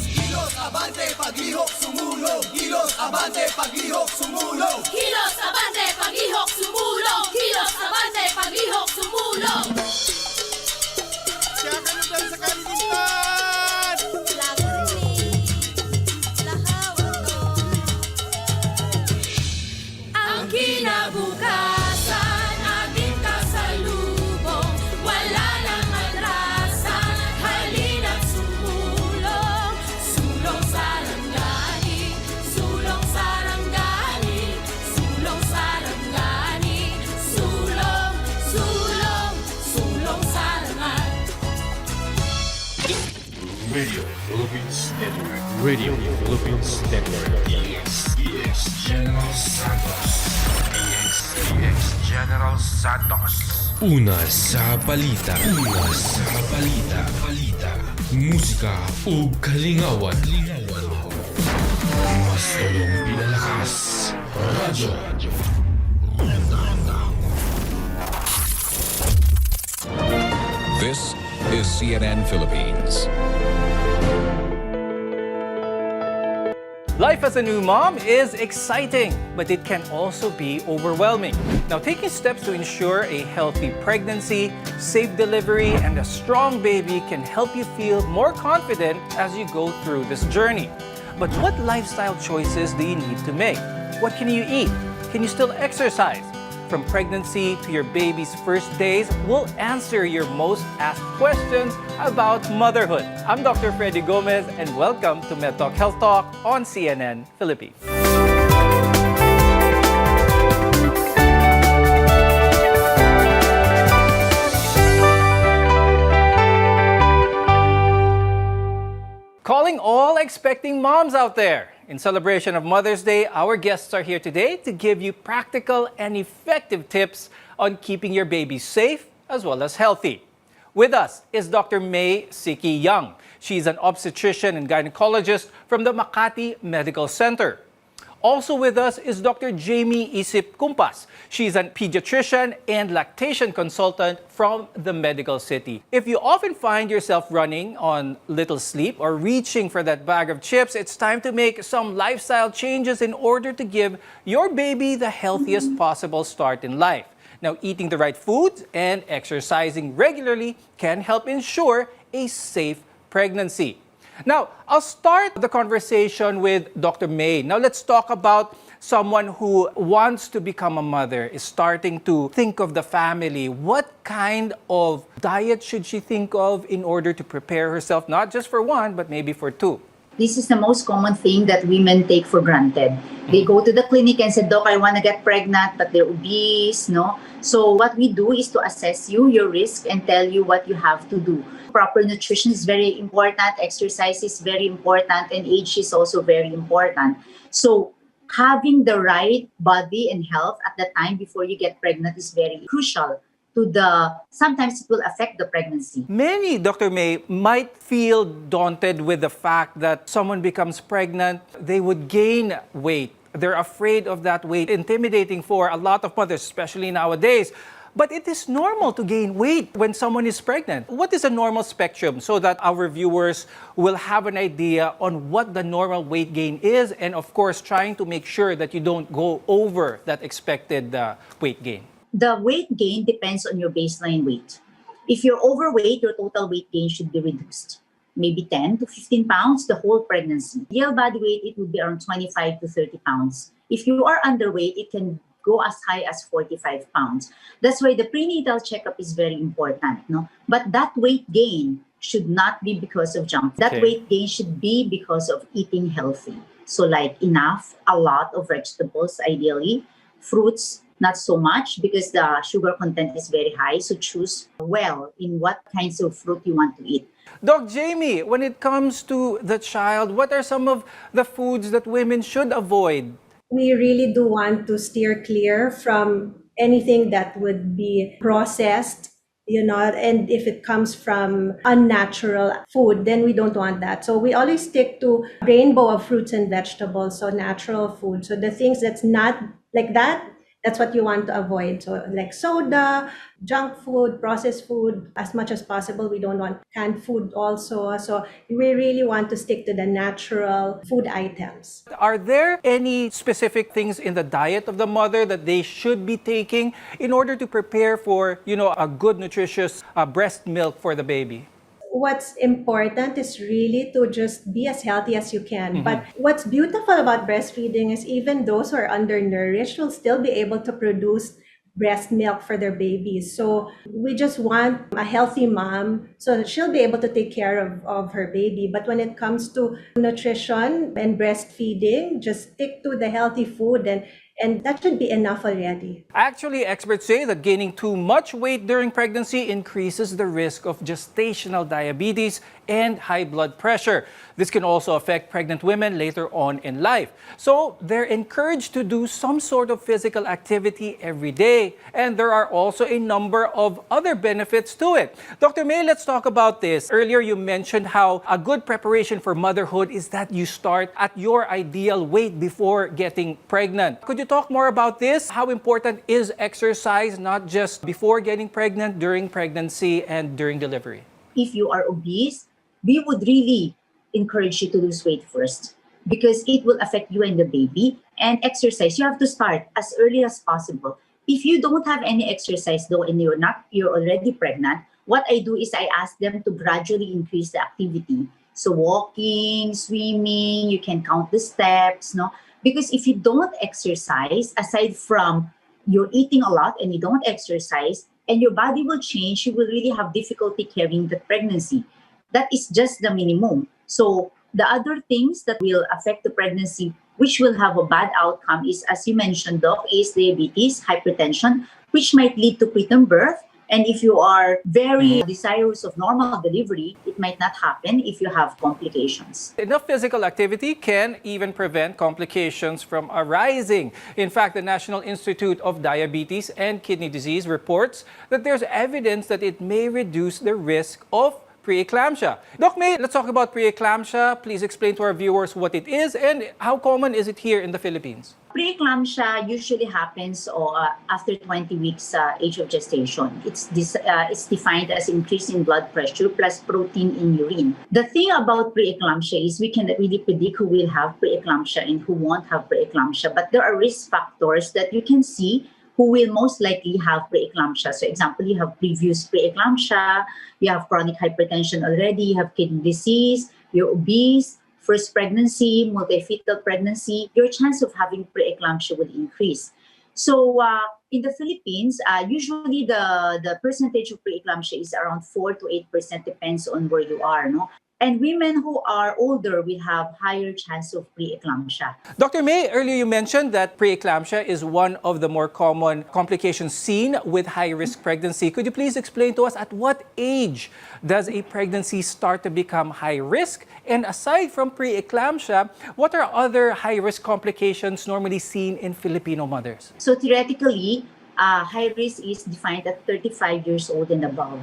Kilos abante, paghihok sumulong. Kilos abante, paghihok sumulong. Kilos abante, paghihok sumulong. Kilos abante, paghihok sumulong. Siya ka na dahil sa kalimutan! Ang kinabukasan ating kasalubong, wala nang atrasan, halina't sumulong. Sulong Sarangani, sulong Sarangani, sulong Sarangani, sulong, sulong, sulong Sarangani. Radio Philippines Network. Radio Philippines Network. DX General Santos. DX General Santos. Una sa balita. Una sa balita. Musika o kalingawan. Mas tulong pinalakas. Radyo. This is CNN Philippines. Philippines. Life as a new mom is exciting, but it can also be overwhelming. Now, taking steps to ensure a healthy pregnancy, safe delivery, and a strong baby can help you feel more confident as you go through this journey. But what lifestyle choices do you need to make? What can you eat? Can you still exercise? From pregnancy to your baby's first days, we'll answer your most asked questions about motherhood. I'm Dr. Freddy Gomez, and welcome to MedTalk Health Talk on CNN Philippines. Calling all expecting moms out there. In celebration of Mother's Day, our guests are here today to give you practical and effective tips on keeping your baby safe as well as healthy. With us is Dr. May Siki Young. She's an obstetrician and gynecologist from the Makati Medical Center. Also with us is Dr. Jamie Isip Kumpas. She's a pediatrician and lactation consultant from the Medical City. If you often find yourself running on little sleep or reaching for that bag of chips, it's time to make some lifestyle changes in order to give your baby the healthiest possible start in life. Now, eating the right foods and exercising regularly can help ensure a safe pregnancy. Now, I'll start the conversation with Dr. May. Now, let's talk about someone who wants to become a mother, is starting to think of the family. What kind of diet should she think of in order to prepare herself, not just for one, but maybe for two? This is the most common thing that women take for granted. They go to the clinic and say, Doc, I want to get pregnant, but they're obese, no? So what we do is to assess you, your risk, and tell you what you have to do. Proper nutrition is very important, exercise is very important, and age is also very important. So having the right body and health at the time before you get pregnant is very crucial. Sometimes it will affect the pregnancy. Many, Dr. May, might feel daunted with the fact that someone becomes pregnant, they would gain weight. They're afraid of that weight, intimidating for a lot of mothers, especially nowadays. But it is normal to gain weight when someone is pregnant. What is a normal spectrum so that our viewers will have an idea on what the normal weight gain is, and of course, trying to make sure that you don't go over that expected weight gain? The weight gain depends on your baseline weight. If you're overweight, your total weight gain should be reduced. Maybe 10 to 15 pounds the whole pregnancy. Ideal body weight, it would be around 25 to 30 pounds. If you are underweight, it can go as high as 45 pounds. That's why the prenatal checkup is very important. No? But that weight gain should not be because of junk. That weight gain should be because of eating healthy. So like enough, a lot of vegetables ideally, fruits, not so much because the sugar content is very high. So choose well in what kinds of fruit you want to eat. Doc Jamie, when it comes to the child, what are some of the foods that women should avoid? We really do want to steer clear from anything that would be processed, and if it comes from unnatural food, then we don't want that. So we always stick to a rainbow of fruits and vegetables, so natural food. So the things that's not like that, that's what you want to avoid. So like soda, junk food, processed food, as much as possible. We don't want canned food also. So we really want to stick to the natural food items. Are there any specific things in the diet of the mother that they should be taking in order to prepare for, a good, nutritious breast milk for the baby? What's important is really to just be as healthy as you can. But what's beautiful about breastfeeding is even those who are undernourished will still be able to produce breast milk for their babies. So we just want a healthy mom so that she'll be able to take care of her baby. But when it comes to nutrition and breastfeeding, just stick to the healthy food and that should be enough already. Actually, experts say that gaining too much weight during pregnancy increases the risk of gestational diabetes and high blood pressure. This can also affect pregnant women later on in life. So they're encouraged to do some sort of physical activity every day. And there are also a number of other benefits to it. Dr. May, let's talk about this. Earlier, you mentioned how a good preparation for motherhood is that you start at your ideal weight before getting pregnant. Could you talk more about this? How important is exercise, not just before getting pregnant, during pregnancy, and during delivery? If you are obese, we would really encourage you to lose weight first because it will affect you and the baby. And exercise, you have to start as early as possible. If you don't have any exercise though and you're already pregnant, what I do is I ask them to gradually increase the activity. So walking, swimming, you can count the steps, no? Because if you don't exercise, aside from you're eating a lot and you don't exercise, and your body will change, you will really have difficulty carrying the pregnancy. That is just the minimum. So the other things that will affect the pregnancy, which will have a bad outcome is, as you mentioned, Doc, is diabetes, hypertension, which might lead to preterm birth. And if you are very desirous of normal delivery, it might not happen if you have complications. Enough physical activity can even prevent complications from arising. In fact, the National Institute of Diabetes and Kidney Disease reports that there's evidence that it may reduce the risk of preeclampsia. Doc May, let's talk about preeclampsia. Please explain to our viewers what it is and how common is it here in the Philippines? Preeclampsia usually happens after 20 weeks age of gestation. It's defined as increase in blood pressure plus protein in urine. The thing about preeclampsia is we cannot really predict who will have preeclampsia and who won't have preeclampsia, but there are risk factors that you can see who will most likely have preeclampsia. So example, you have previous preeclampsia, you have chronic hypertension already, you have kidney disease, you're obese, first pregnancy, multi-fetal pregnancy, your chance of having preeclampsia will increase. So in the Philippines, usually the percentage of preeclampsia is around 4 to 8%, depends on where you are, no? And women who are older will have higher chance of preeclampsia. Dr. May, earlier you mentioned that preeclampsia is one of the more common complications seen with high-risk pregnancy. Could you please explain to us at what age does a pregnancy start to become high risk? And aside from preeclampsia, what are other high-risk complications normally seen in Filipino mothers? So theoretically, high risk is defined at 35 years old and above.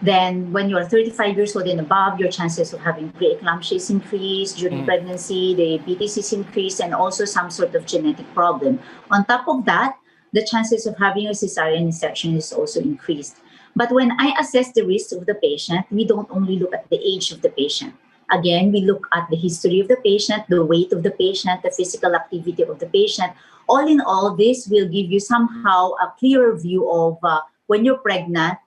Then when you are 35 years old and above, your chances of having preeclampsia is increased, during pregnancy, diabetes is increased, and also some sort of genetic problem. On top of that, the chances of having a cesarean section is also increased. But when I assess the risk of the patient, we don't only look at the age of the patient. Again, we look at the history of the patient, the weight of the patient, the physical activity of the patient. All in all, this will give you somehow a clearer view of when you're pregnant,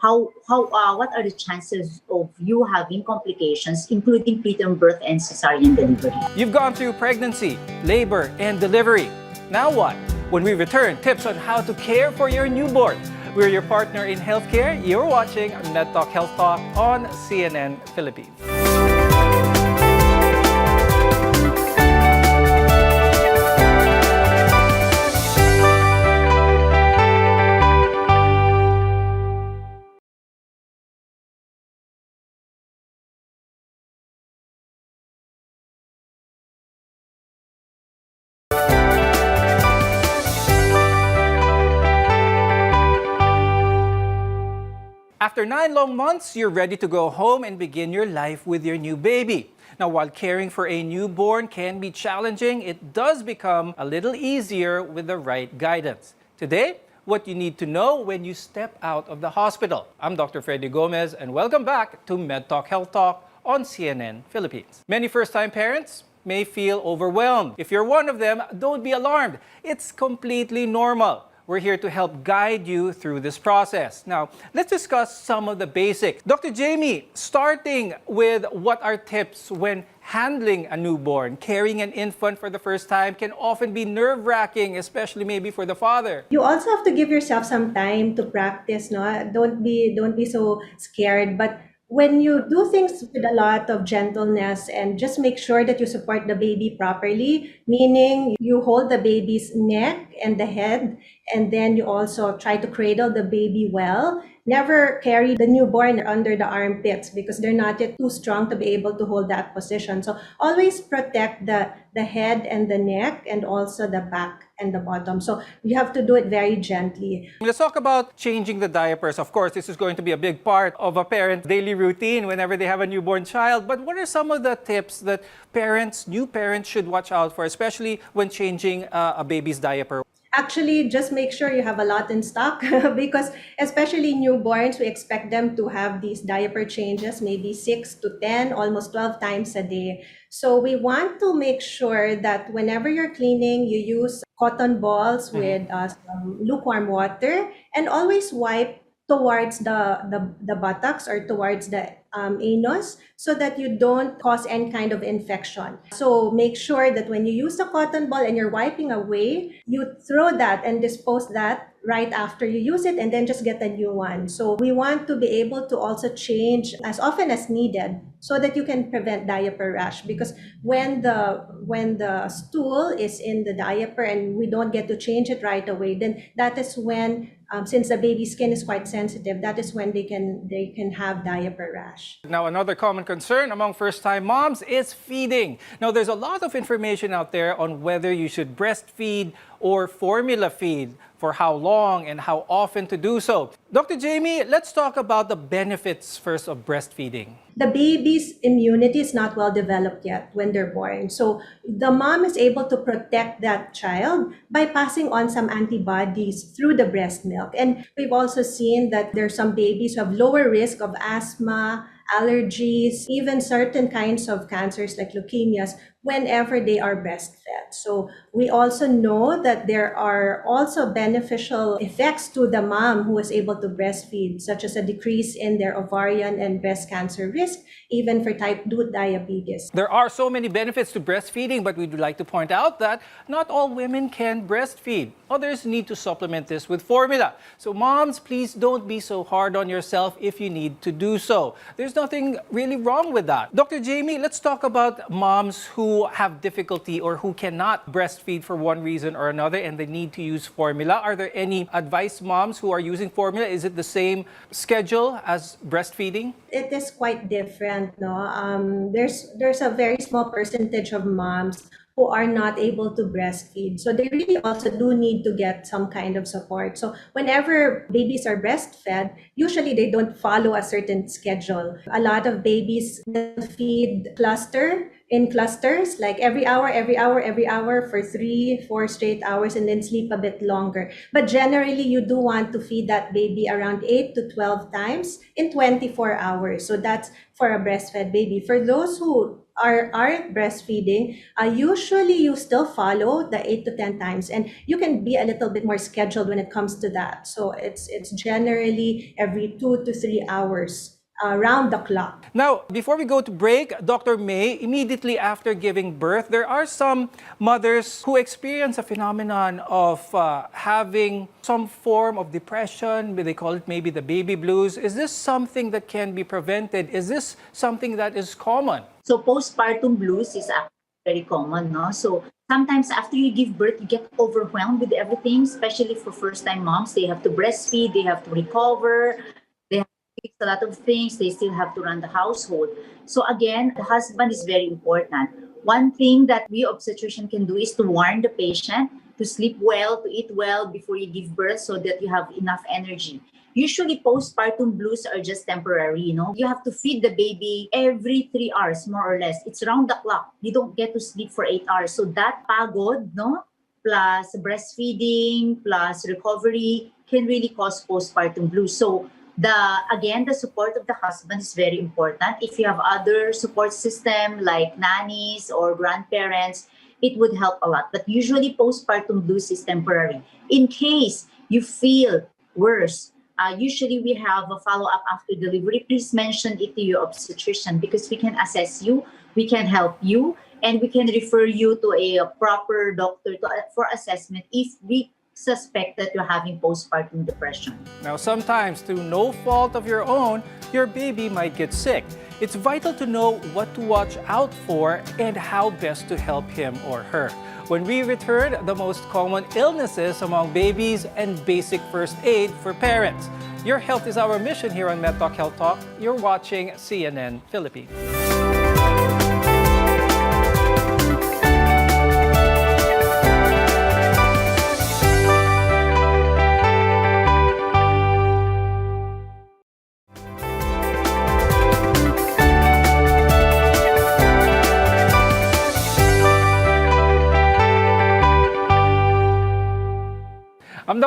what are the chances of you having complications, including preterm birth and cesarean delivery. You've gone through pregnancy, labor, and delivery. Now what? When we return, tips on how to care for your newborn. We're your partner in healthcare. You're watching MedTalk Health Talk on CNN Philippines. After 9 long months, you're ready to go home and begin your life with your new baby. Now, while caring for a newborn can be challenging, it does become a little easier with the right guidance. Today, what you need to know when you step out of the hospital. I'm Dr. Freddy Gomez, and welcome back to MedTalk Health Talk on CNN Philippines. Many first-time parents may feel overwhelmed. If you're one of them, don't be alarmed. It's completely normal. We're here to help guide you through this process. Now, let's discuss some of the basics. Dr. Jamie, starting with what are tips when handling a newborn, carrying an infant for the first time can often be nerve-wracking, especially maybe for the father. You also have to give yourself some time to practice, no? Don't be so scared, but when you do things with a lot of gentleness and just make sure that you support the baby properly, meaning you hold the baby's neck and the head, and then you also try to cradle the baby well. Never carry the newborn under the armpits because they're not yet too strong to be able to hold that position. So always protect the head and the neck and also the back and the bottom. So you have to do it very gently. Let's talk about changing the diapers. Of course, this is going to be a big part of a parent's daily routine whenever they have a newborn child. But what are some of the tips that new parents should watch out for, especially when changing a baby's diaper? Actually, just make sure you have a lot in stock because especially newborns, we expect them to have these diaper changes, maybe 6 to 10, almost 12 times a day. So we want to make sure that whenever you're cleaning, you use cotton balls with some lukewarm water, and always wipe towards the buttocks or towards the anus, so that you don't cause any kind of infection. So make sure that when you use the cotton ball and you're wiping away, you throw that and dispose that right after you use it, and then just get a new one. So we want to be able to also change as often as needed so that you can prevent diaper rash, because when the stool is in the diaper and we don't get to change it right away, then that is when since the baby's skin is quite sensitive, that is when they can have diaper rash. Now, another common concern among first-time moms is feeding. Now, there's a lot of information out there on whether you should breastfeed or formula feed, for how long and how often to do so. Dr. Jamie, let's talk about the benefits first of breastfeeding. The baby's immunity is not well developed yet when they're born. So the mom is able to protect that child by passing on some antibodies through the breast milk. And we've also seen that there's some babies who have lower risk of asthma, allergies, even certain kinds of cancers like leukemias whenever they are breastfed. So we also know that there are also beneficial effects to the mom who is able to breastfeed, such as a decrease in their ovarian and breast cancer risk, even for type 2 diabetes. There are so many benefits to breastfeeding, but we'd like to point out that not all women can breastfeed. Others need to supplement this with formula. So moms, please don't be so hard on yourself if you need to do so. There's nothing really wrong with that. Dr. Jamie, let's talk about moms who have difficulty or who cannot breastfeed for one reason or another and they need to use formula. Are there any advice moms who are using formula? Is it the same schedule as breastfeeding? It is quite different, no? There's a very small percentage of moms who are not able to breastfeed. So they really also do need to get some kind of support. So whenever babies are breastfed, usually they don't follow a certain schedule. A lot of babies feed in clusters, like every hour for 3-4 straight hours, and then sleep a bit longer. But generally, you do want to feed that baby around 8 to 12 times in 24 hours. So that's for a breastfed baby. For those who aren't breastfeeding, usually you still follow the 8 to 10 times, and you can be a little bit more scheduled when it comes to that. So it's generally every 2 to 3 hours. Around the clock. Now, before we go to break, Dr. May, immediately after giving birth, there are some mothers who experience a phenomenon of having some form of depression. They call it maybe the baby blues. Is this something that can be prevented? Is this something that is common? So postpartum blues is actually very common, no? So sometimes after you give birth, you get overwhelmed with everything, especially for first-time moms. They have to breastfeed, they have to recover, a lot of things, they still have to run the household. So again, the husband is very important. One thing that we obstetrician can do is to warn the patient to sleep well, to eat well before you give birth so that you have enough energy. Usually postpartum blues are just temporary, you know. You have to feed the baby every 3 hours, more or less. It's round the clock. You don't get to sleep for 8 hours. So that pagod, no, plus breastfeeding, plus recovery can really cause postpartum blues. So the support of the husband is very important. If you have other support system like nannies or grandparents, it would help a lot. But usually postpartum blues is temporary. In case you feel worse, usually we have a follow-up after delivery. Please mention it to your obstetrician because we can assess you, we can help you, and we can refer you to a proper doctor for assessment if we suspect that you're having postpartum depression. Now, sometimes through no fault of your own, your baby might get sick. It's vital to know what to watch out for and how best to help him or her. When we return, the most common illnesses among babies and basic first aid for parents. Your health is our mission here on MedTalk Health Talk. You're watching CNN Philippines.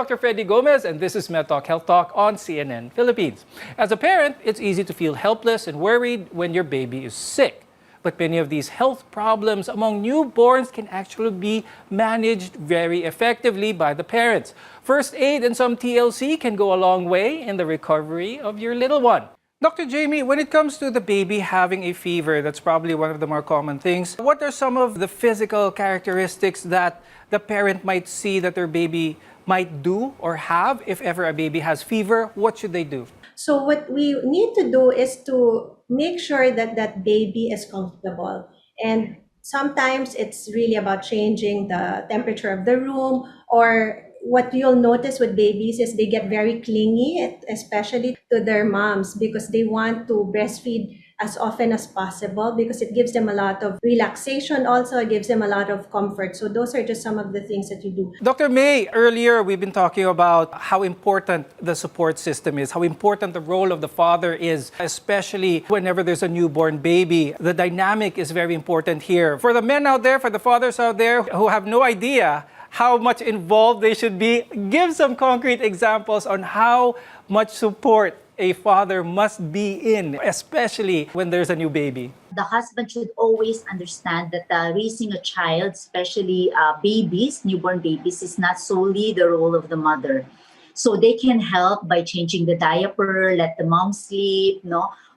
Dr. Freddy Gomez, and this is MedTalk Health Talk on CNN Philippines. As a parent, it's easy to feel helpless and worried when your baby is sick. But many of these health problems among newborns can actually be managed very effectively by the parents. First aid and some TLC can go a long way in the recovery of your little one. Dr. Jamie, when it comes to the baby having a fever, that's probably one of the more common things. What are some of the physical characteristics that the parent might see that their baby might do or have if ever a baby has fever? What should they do? So what we need to do is to make sure that that baby is comfortable. And sometimes it's really about changing the temperature of the room, or what you'll notice with babies is they get very clingy, especially to their moms, because they want to breastfeed as often as possible because it gives them a lot of relaxation. Also, it gives them a lot of comfort. So those are just some of the things that you do. Dr. May, earlier we've been talking about how important the support system is, how important the role of the father is, especially whenever there's a newborn baby. The dynamic is very important here. For the men out there, for the fathers out there who have no idea how much involved they should be, give some concrete examples on how much support a father must be in, especially when there's a new baby. The husband should always understand that raising a child, especially babies, newborn babies, is not solely the role of the mother. So they can help by changing the diaper, let the mom sleep,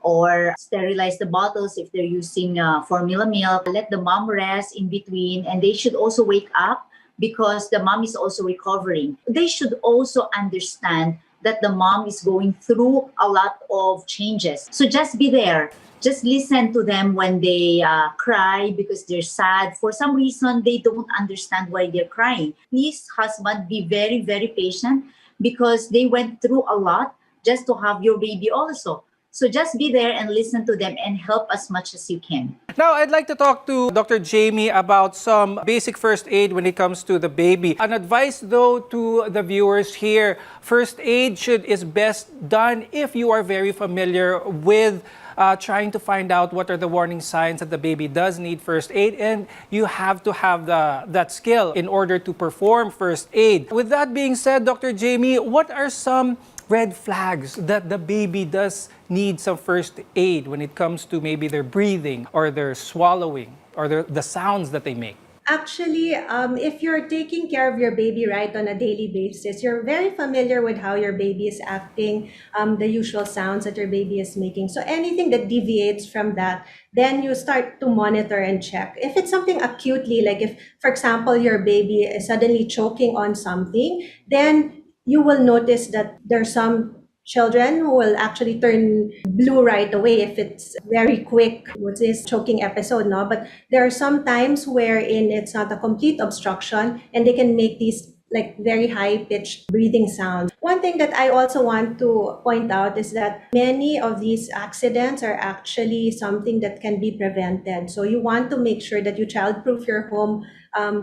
or sterilize the bottles if they're using formula milk. Let the mom rest in between, and they should also wake up because the mom is also recovering. They should also understand that the mom is going through a lot of changes. So just be there. Just listen to them when they cry because they're sad. For some reason, they don't understand why they're crying. Please, husband, be very, very patient because they went through a lot just to have your baby also. So just be there and listen to them and help as much as you can. Now, I'd like to talk to Dr. Jamie about some basic first aid when it comes to the baby. An advice, though, to the viewers here, first aid is best done if you are very familiar with trying to find out what are the warning signs that the baby does need first aid, and you have to have that skill in order to perform first aid. With that being said, Dr. Jamie, what are some red flags that the baby does need some first aid when it comes to maybe their breathing or their swallowing or the sounds that they make? Actually, if you're taking care of your baby right on a daily basis, you're very familiar with how your baby is acting, the usual sounds that your baby is making. So anything that deviates from that, then you start to monitor and check. If it's something acutely, like if, for example, your baby is suddenly choking on something, then you will notice that there's some children who will actually turn blue right away if it's very quick with this choking episode, but there are some times wherein it's not a complete obstruction and they can make these like very high-pitched breathing sounds. One thing that I also want to point out is that many of these accidents are actually something that can be prevented. So you want to make sure that you child-proof your home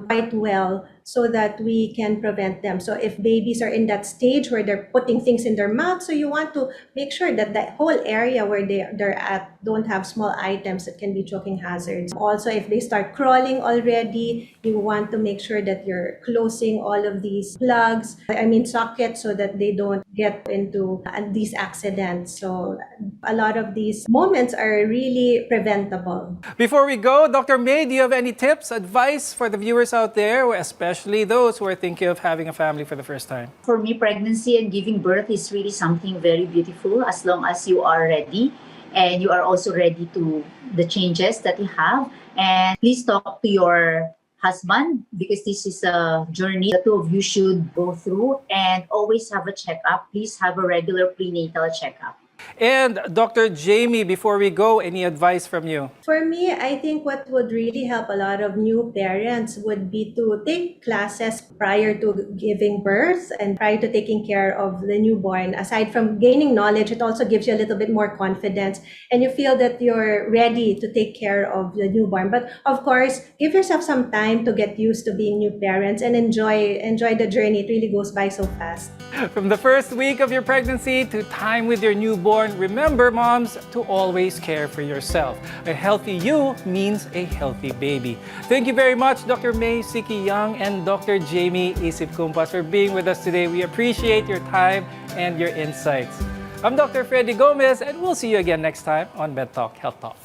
quite well so that we can prevent them. So if babies are in that stage where they're putting things in their mouth, so you want to make sure that the whole area where they're at don't have small items that can be choking hazards. Also, if they start crawling already, you want to make sure that you're closing all of these plugs, sockets, so that they don't get into these accidents. So a lot of these moments are really preventable. Before we go, Dr. May, do you have any tips, advice for the viewers out there, especially those who are thinking of having a family for the first time? For me, pregnancy and giving birth is really something very beautiful as long as you are ready and you are also ready to the changes that you have. And please talk to your husband because this is a journey the two of you should go through, and always have a checkup. Please have a regular prenatal checkup. And Dr. Jamie, before we go, any advice from you? For me, I think what would really help a lot of new parents would be to take classes prior to giving birth and prior to taking care of the newborn. Aside from gaining knowledge, it also gives you a little bit more confidence and you feel that you're ready to take care of the newborn. But of course, give yourself some time to get used to being new parents and enjoy the journey. It really goes by so fast. From the first week of your pregnancy to time with your newborn, newborn, remember, moms, to always care for yourself. A healthy you means a healthy baby. Thank you very much, Dr. May Siki Young and Dr. Jamie Isip Kumpas, for being with us today. We appreciate your time and your insights. I'm Dr. Freddy Gomez, and we'll see you again next time on Med Talk Health Talk.